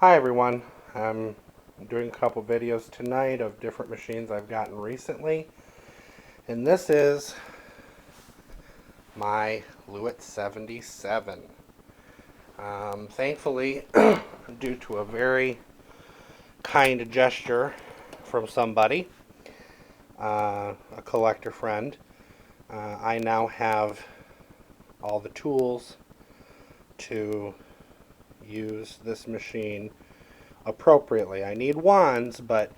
Hi everyone. I'm doing a couple videos tonight of different machines I've gotten recently, and this is my Lewyt 77. Thankfully, due to a very kind gesture from somebody, a collector friend, I now have all the tools to use this machine appropriately. I need wands, but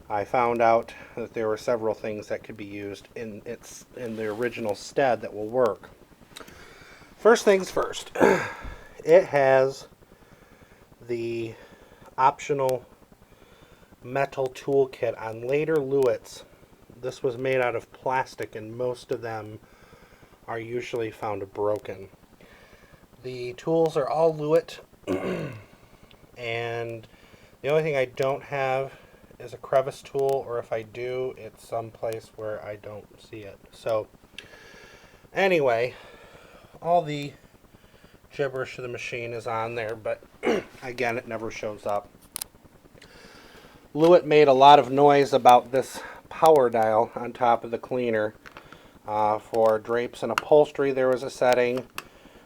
I found out that there were several things that could be used in the original stead that will work. First things first, it has the optional metal toolkit. On later Lewyts, this was made out of plastic, and most of them are usually found broken. The tools are all Lewyt, and the only thing I don't have is a crevice tool, or if I do, it's someplace where I don't see it. So, anyway, all the gibberish of the machine is on there, but again, it never shows up. Lewyt made a lot of noise about this power dial on top of the cleaner. For drapes and upholstery, there was a setting.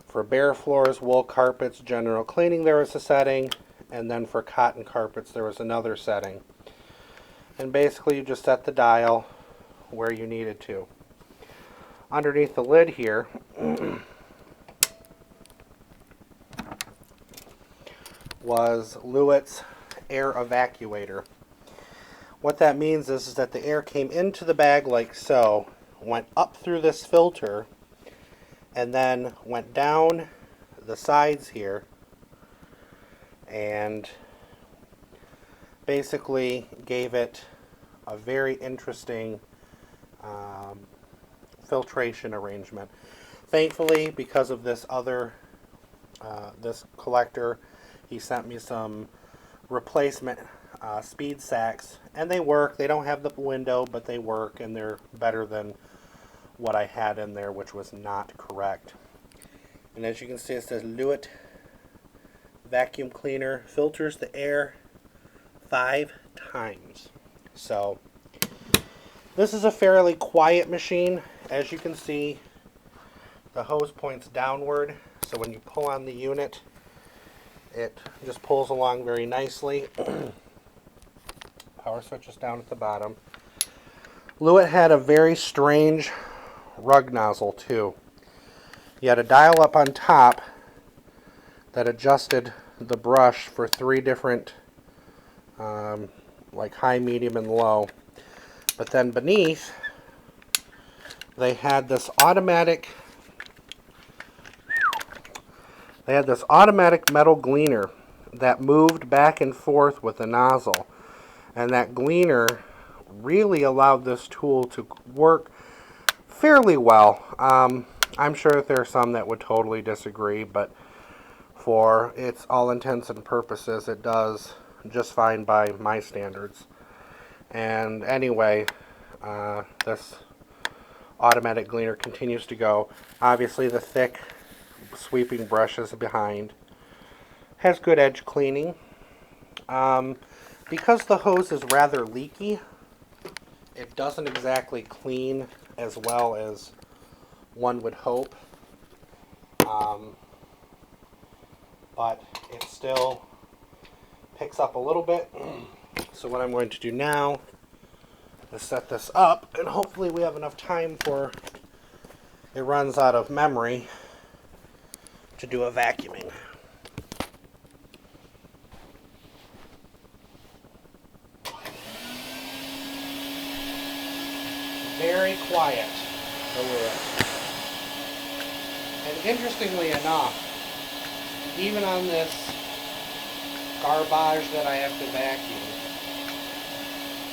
For bare floors, wool carpets, general cleaning, there was a setting. And then for cotton carpets, there was another setting. And basically, you just set the dial where you needed to. Underneath the lid here was Lewyt's air evacuator. What that means is that the air came into the bag like so, went up through this filter, and then went down the sides here and basically gave it a very interesting filtration arrangement. Thankfully, because of this this collector, he sent me some replacement speed sacks, and they work. They don't have the window, but they work, and they're better than what I had in there, which was not correct. And as you can see, it says Lewyt Vacuum Cleaner filters the air 5 times. So this is a fairly quiet machine. As you can see, the hose points downward, so when you pull on the unit, it just pulls along very nicely. Power switch is down at the bottom. Lewyt had a very strange rug nozzle too. You had a dial up on top that adjusted the brush for 3 different like high, medium, and low. But then beneath, they had this automatic metal gleaner that moved back and forth with the nozzle. And that gleaner really allowed this tool to work fairly well. I'm sure that there are some that would totally disagree, but for its all intents and purposes, it does just fine by my standards. And anyway, this automatic gleaner continues to go. Obviously, the thick sweeping brush is behind. Has good edge cleaning. Because the hose is rather leaky, it doesn't exactly clean as well as one would hope. But it still picks up a little bit. So what I'm going to do now is set this up, and hopefully we have enough time for it runs out of memory to do a vacuuming. Very quiet, the Lewyt. And interestingly enough, even on this garbage that I have to vacuum,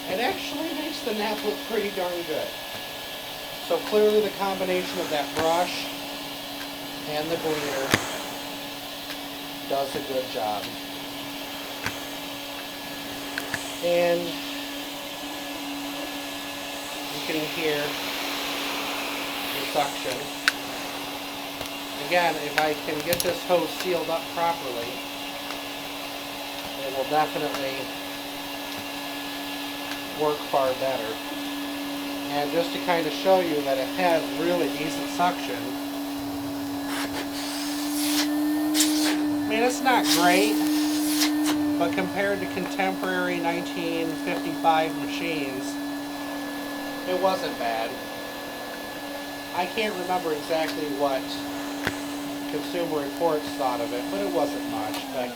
it actually makes the nap look pretty darn good. So clearly the combination of that brush and the gleaner does a good job. And you can hear the suction. Again, if I can get this hose sealed up properly, it will definitely work far better. And just to kind of show you that it has really decent suction, I mean, it's not great, but compared to contemporary 1955 machines, it wasn't bad. I can't remember exactly what Consumer Reports thought of it, but it wasn't much. But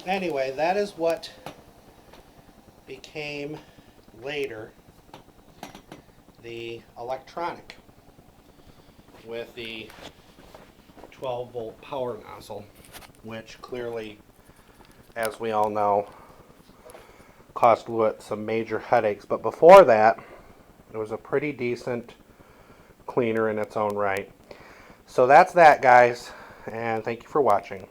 anyway, that is what became later the electronic with the 12-volt power nozzle, which clearly, as we all know, caused Lewyt some major headaches. But before that, it was a pretty decent cleaner in its own right. So that's that, guys, and thank you for watching.